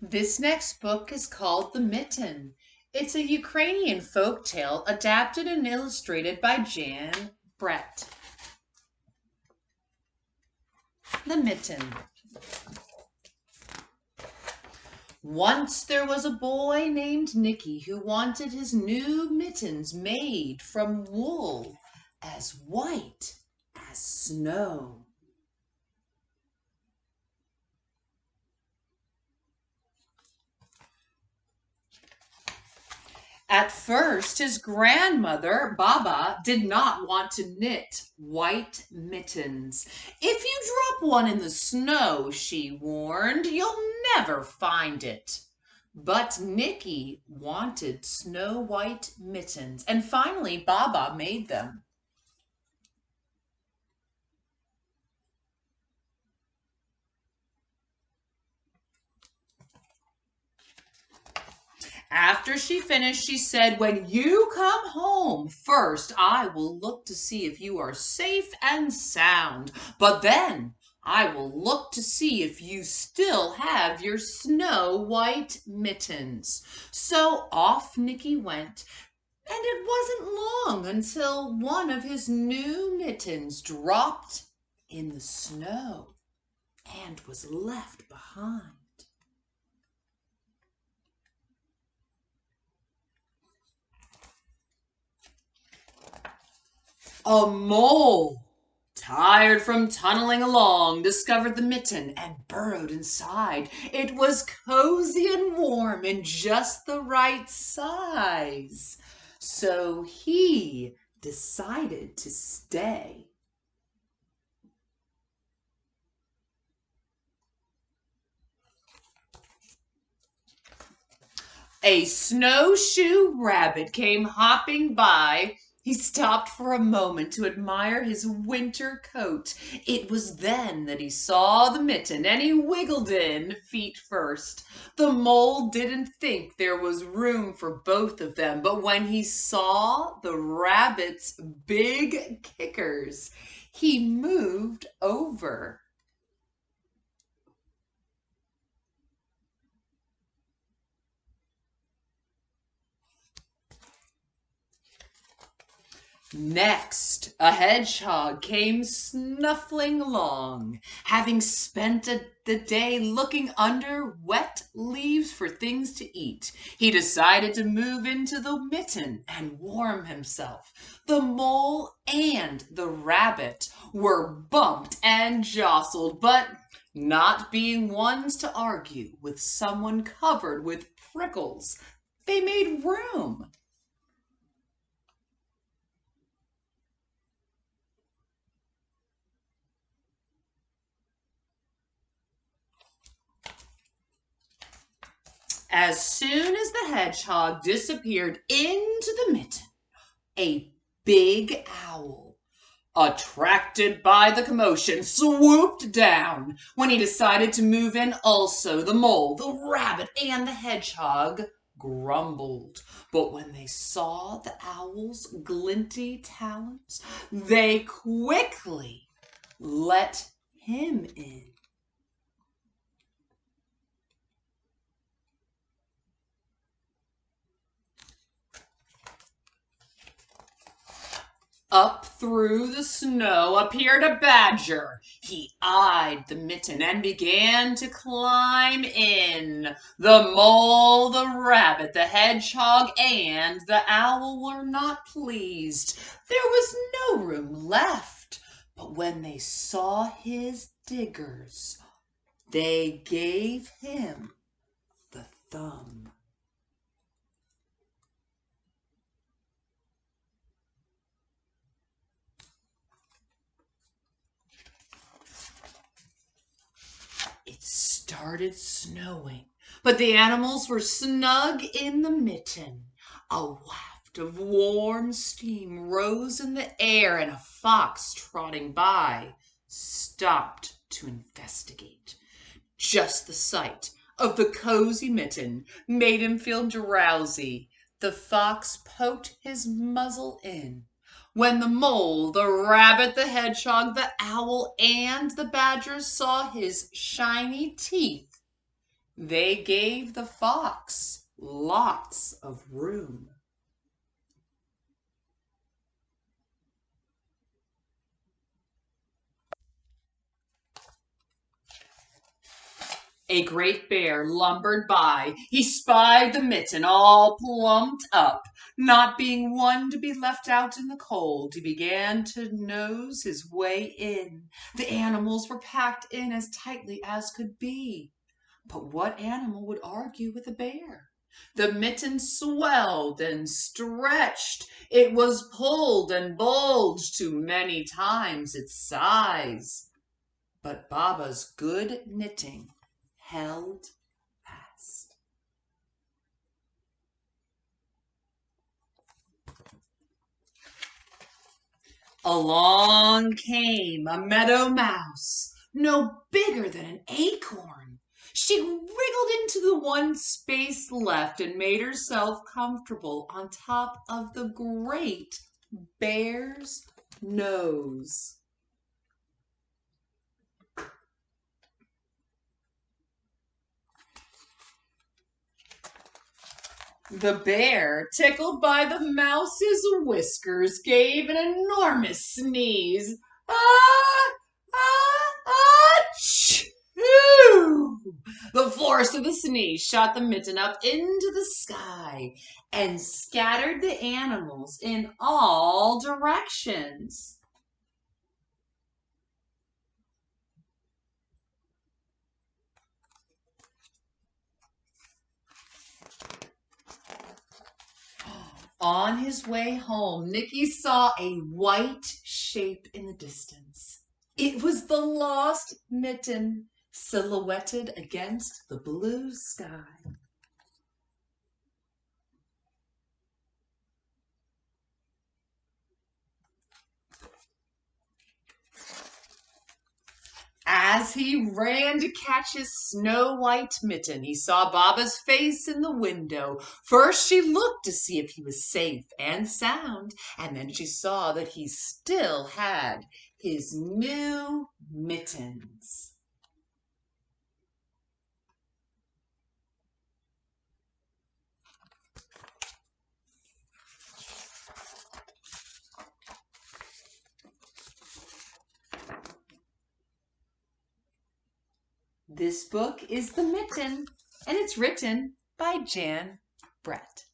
This next book is called The Mitten. It's a Ukrainian folktale adapted and illustrated by Jan Brett. The Mitten. Once there was a boy named Nicky who wanted his new mittens made from wool as white as snow. At first, his grandmother, Baba, did not want to knit white mittens. If you drop one in the snow, she warned, you'll never find it. But Nicky wanted snow white mittens, and finally Baba made them. After she finished, she said, when you come home, first I will look to see if you are safe and sound. But then I will look to see if you still have your snow white mittens. So off Nicky went, and it wasn't long until one of his new mittens dropped in the snow and was left behind. A mole, tired from tunneling along, discovered the mitten and burrowed inside. It was cozy and warm and just the right size. So he decided to stay. A snowshoe rabbit came hopping by. He stopped for a moment to admire his winter coat. It was then that he saw the mitten, and he wiggled in feet first. The mole didn't think there was room for both of them, but when he saw the rabbit's big kickers, he moved over. Next, a hedgehog came snuffling along. Having spent the day looking under wet leaves for things to eat, he decided to move into the mitten and warm himself. The mole and the rabbit were bumped and jostled, but not being ones to argue with someone covered with prickles, they made room. As soon as the hedgehog disappeared into the mitten, a big owl, attracted by the commotion, swooped down. When he decided to move in also, the mole, the rabbit, and the hedgehog grumbled. But when they saw the owl's glinty talons, they quickly let him in. Up through the snow appeared a badger. He eyed the mitten and began to climb in. The mole, the rabbit, the hedgehog, and the owl were not pleased. There was no room left. But when they saw his diggers, they gave him the thumb. It started snowing, but the animals were snug in the mitten. A waft of warm steam rose in the air, and a fox trotting by stopped to investigate. Just the sight of the cozy mitten made him feel drowsy. The fox poked his muzzle in. When the mole, the rabbit, the hedgehog, the owl, and the badger saw his shiny teeth, They gave the fox lots of room. A great bear lumbered by. He spied the mitten all plumped up. Not being one to be left out in the cold, he began to nose his way in. The animals were packed in as tightly as could be. But what animal would argue with a bear? The mitten swelled and stretched. It was pulled and bulged to many times its size. But Baba's good knitting held fast. Along came a meadow mouse, no bigger than an acorn. She wriggled into the one space left and made herself comfortable on top of the great bear's nose. The bear, tickled by the mouse's whiskers, gave an enormous sneeze. Ah! Ah! Achoo! The force of the sneeze shot the mitten up into the sky and scattered the animals in all directions. On his way home, Nicky saw a white shape in the distance. It was the lost mitten, silhouetted against the blue sky. As he ran to catch his snow-white mitten, he saw Baba's face in the window. First she looked to see if he was safe and sound, and then she saw that he still had his new mittens. This book is The Mitten, and it's written by Jan Brett.